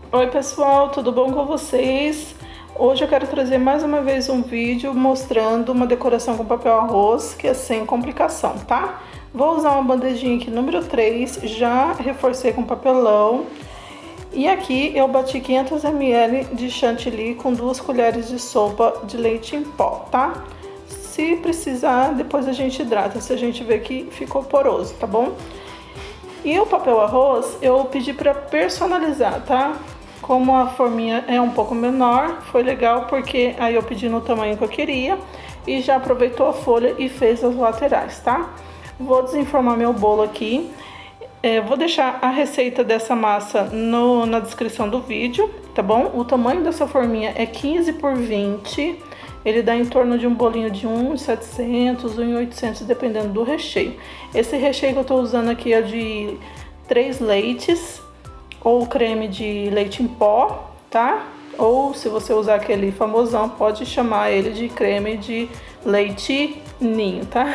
Oi pessoal, tudo bom com vocês? Hoje eu quero trazer mais uma vez um vídeo mostrando uma decoração com papel arroz que é sem complicação, tá? Vou usar uma bandejinha aqui número 3, já reforcei com papelão. E aqui eu bati 500 ml de chantilly com 2 colheres de sopa de leite em pó, tá? Se precisar, depois a gente hidrata, se a gente ver que ficou poroso, tá bom? E o papel arroz eu pedi para personalizar, tá? Como a forminha é um pouco menor, foi legal porque aí eu pedi no tamanho que eu queria e já aproveitou a folha e fez as laterais, tá? Vou desenformar meu bolo aqui. Vou deixar a receita dessa massa na descrição do vídeo, tá bom? O tamanho dessa forminha é 15 por 20. Ele dá em torno de um bolinho de 1,700, 1,800, dependendo do recheio. Esse recheio que eu tô usando aqui é de 3 leites, ou creme de leite em pó, tá? Ou se você usar aquele famosão, pode chamar ele de creme de leite ninho, tá?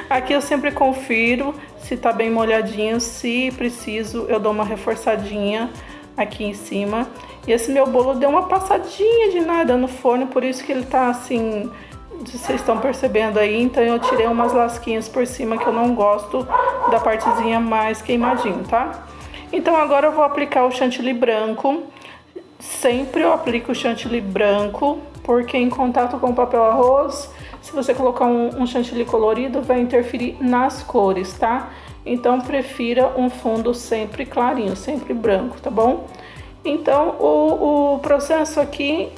Aqui eu sempre confiro se tá bem molhadinho, se preciso eu dou uma reforçadinha aqui em cima. E esse meu bolo deu uma passadinha de nada no forno, por isso que ele tá assim, vocês estão percebendo aí. Então eu tirei umas lasquinhas por cima que eu não gosto da partezinha mais queimadinho, tá? Então agora eu vou aplicar o chantilly branco. Sempre eu aplico o chantilly branco, porque em contato com o papel arroz, se você colocar um chantilly colorido, vai interferir nas cores, tá? Então prefira um fundo sempre clarinho, sempre branco, tá bom? Então o processo aqui,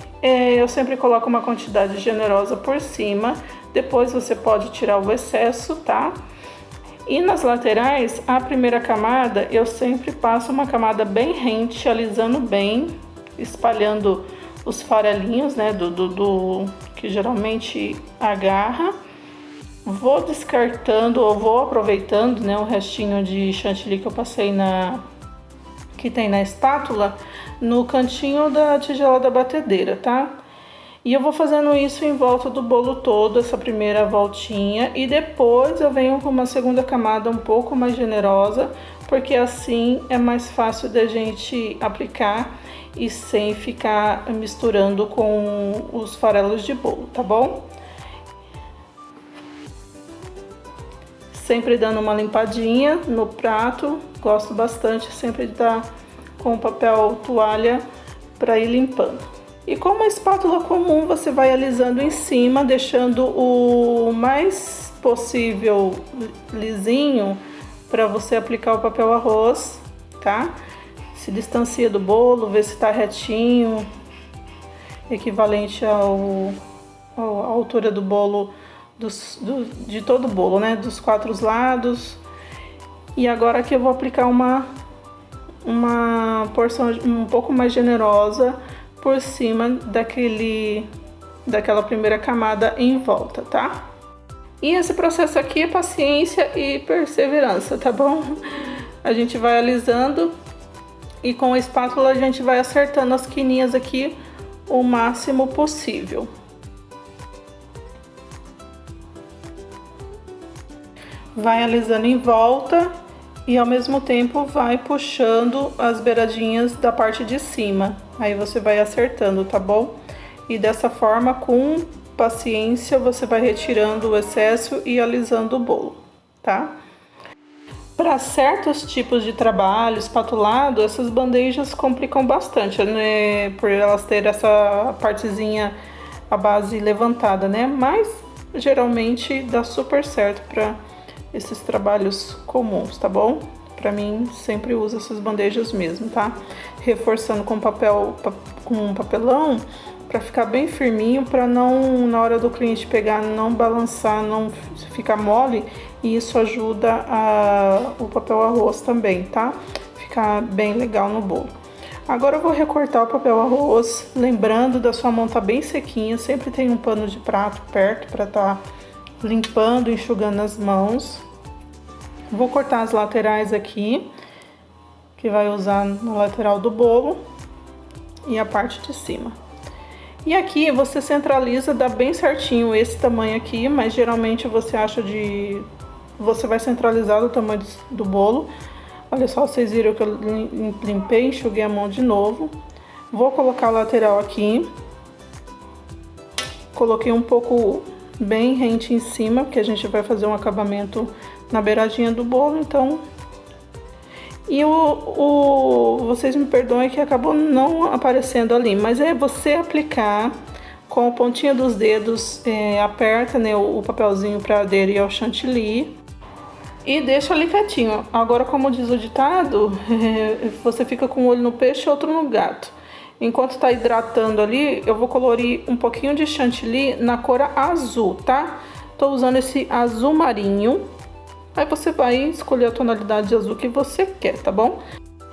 eu sempre coloco uma quantidade generosa por cima, depois você pode tirar o excesso, tá? E nas laterais, a primeira camada, eu sempre passo uma camada bem rente, alisando bem, espalhando os farelinhos, né, que geralmente agarra. Vou descartando ou vou aproveitando, né, o restinho de chantilly que eu passei que tem na espátula, no cantinho da tigela da batedeira, tá? E eu vou fazendo isso em volta do bolo todo, essa primeira voltinha, e depois eu venho com uma segunda camada um pouco mais generosa, porque assim é mais fácil da gente aplicar e sem ficar misturando com os farelos de bolo, tá bom? Sempre dando uma limpadinha no prato, gosto bastante sempre de dar com papel toalha para ir limpando. E com uma espátula comum você vai alisando em cima, deixando o mais possível lisinho para você aplicar o papel arroz, tá? Se distancia do bolo, vê se tá retinho, equivalente à altura do bolo, de todo o bolo, né? Dos 4 lados. E agora aqui eu vou aplicar uma porção um pouco mais generosa por cima daquela primeira camada em volta, tá? E esse processo aqui é paciência e perseverança, tá bom? A gente vai alisando e com a espátula a gente vai acertando as quininhas aqui o máximo possível. Vai alisando em volta e ao mesmo tempo vai puxando as beiradinhas da parte de cima. Aí você vai acertando, tá bom? E dessa forma, com paciência, você vai retirando o excesso e alisando o bolo, tá? Para certos tipos de trabalho espatulado, essas bandejas complicam bastante, né? Por elas terem essa partezinha, a base levantada, né? Mas geralmente dá super certo para esses trabalhos comuns, tá bom? Pra mim, sempre uso essas bandejas mesmo, tá? Reforçando com papelão, pra ficar bem firminho, pra não, na hora do cliente pegar, não balançar, não ficar mole, e isso ajuda o papel arroz também, tá? Ficar bem legal no bolo. Agora eu vou recortar o papel arroz, lembrando da sua mão tá bem sequinha, sempre tem um pano de prato perto pra tá limpando, enxugando as mãos. Vou cortar as laterais aqui, que vai usar na lateral do bolo, e a parte de cima. E aqui você centraliza, dá bem certinho esse tamanho aqui, mas geralmente você vai centralizar o tamanho do bolo Olha só, vocês viram que eu limpei, enxuguei a mão de novo. Vou colocar a lateral aqui. Coloquei um pouco bem rente em cima, porque a gente vai fazer um acabamento na beiradinha do bolo, então... E vocês me perdoem que acabou não aparecendo ali, mas é você aplicar com a pontinha dos dedos, aperta, né, o papelzinho para aderir ao chantilly e deixa ali quietinho. Agora, como diz o ditado, você fica com um olho no peixe e outro no gato. Enquanto tá hidratando ali, eu vou colorir um pouquinho de chantilly na cor azul, tá? Tô usando esse azul marinho. Aí você vai escolher a tonalidade de azul que você quer, tá bom?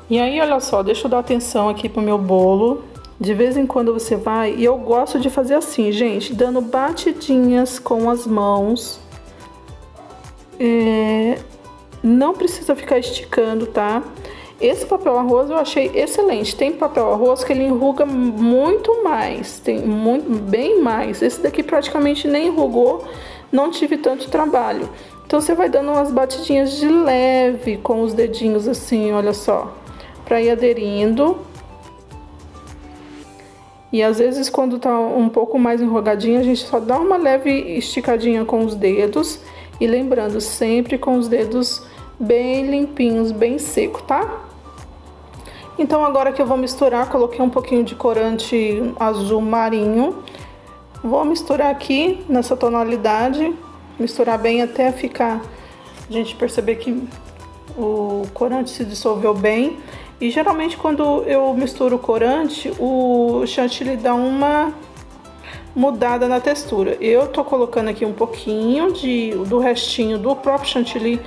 E aí, olha só, deixa eu dar atenção aqui pro meu bolo. De vez em quando você vai... E eu gosto de fazer assim, gente, dando batidinhas com as mãos. Não precisa ficar esticando, tá? Esse papel arroz eu achei excelente. Tem papel arroz que ele enruga muito mais, bem mais. Esse daqui praticamente nem enrugou, não tive tanto trabalho. Então você vai dando umas batidinhas de leve com os dedinhos assim, olha só, para ir aderindo. E às vezes quando tá um pouco mais enrugadinho, a gente só dá uma leve esticadinha com os dedos. E lembrando, sempre com os dedos bem limpinhos, bem seco, tá? Então agora que eu vou misturar, coloquei um pouquinho de corante azul marinho. Vou misturar aqui nessa tonalidade, misturar bem até ficar, a gente perceber que o corante se dissolveu bem. E geralmente quando eu misturo o corante, o chantilly dá uma mudada na textura. Eu tô colocando aqui um pouquinho do restinho do próprio chantilly,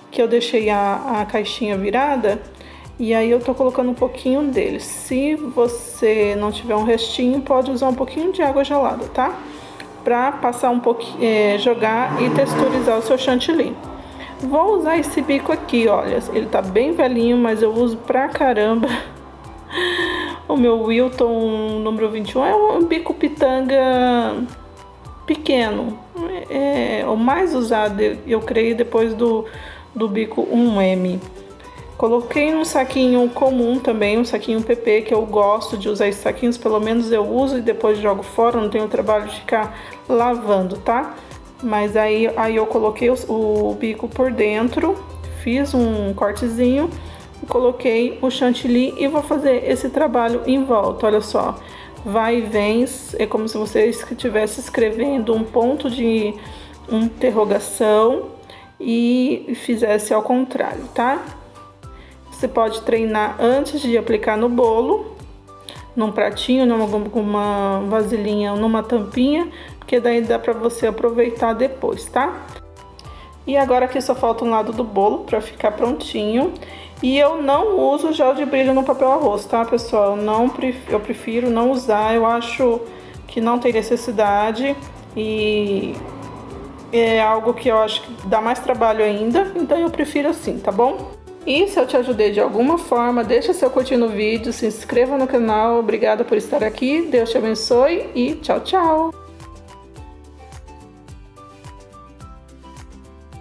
que eu deixei a caixinha virada. E aí eu tô colocando um pouquinho dele. Se você não tiver um restinho, pode usar um pouquinho de água gelada, tá? Pra passar um pouquinho, jogar e texturizar o seu chantilly. Vou usar esse bico aqui, olha. Ele tá bem velhinho, mas eu uso pra caramba. O meu Wilton número 21 é um bico pitanga pequeno. É o mais usado, eu creio, depois do bico 1M. Coloquei num saquinho comum também, um saquinho PP, que eu gosto de usar esses saquinhos, pelo menos eu uso e depois jogo fora, não tenho o trabalho de ficar lavando, tá? Mas aí eu coloquei o bico por dentro, fiz um cortezinho, coloquei o chantilly e vou fazer esse trabalho em volta, olha só. Vai e vem, é como se você estivesse escrevendo um ponto de interrogação e fizesse ao contrário, tá? Você pode treinar antes de aplicar no bolo, num pratinho, numa vasilhinha, numa tampinha, porque daí dá pra você aproveitar depois, tá? E agora aqui só falta um lado do bolo pra ficar prontinho. E eu não uso gel de brilho no papel arroz, tá, pessoal? Eu prefiro não usar, eu acho que não tem necessidade e é algo que eu acho que dá mais trabalho ainda, então eu prefiro assim, tá bom? E se eu te ajudei de alguma forma, deixa seu curtir no vídeo, se inscreva no canal. Obrigada por estar aqui, Deus te abençoe e tchau, tchau!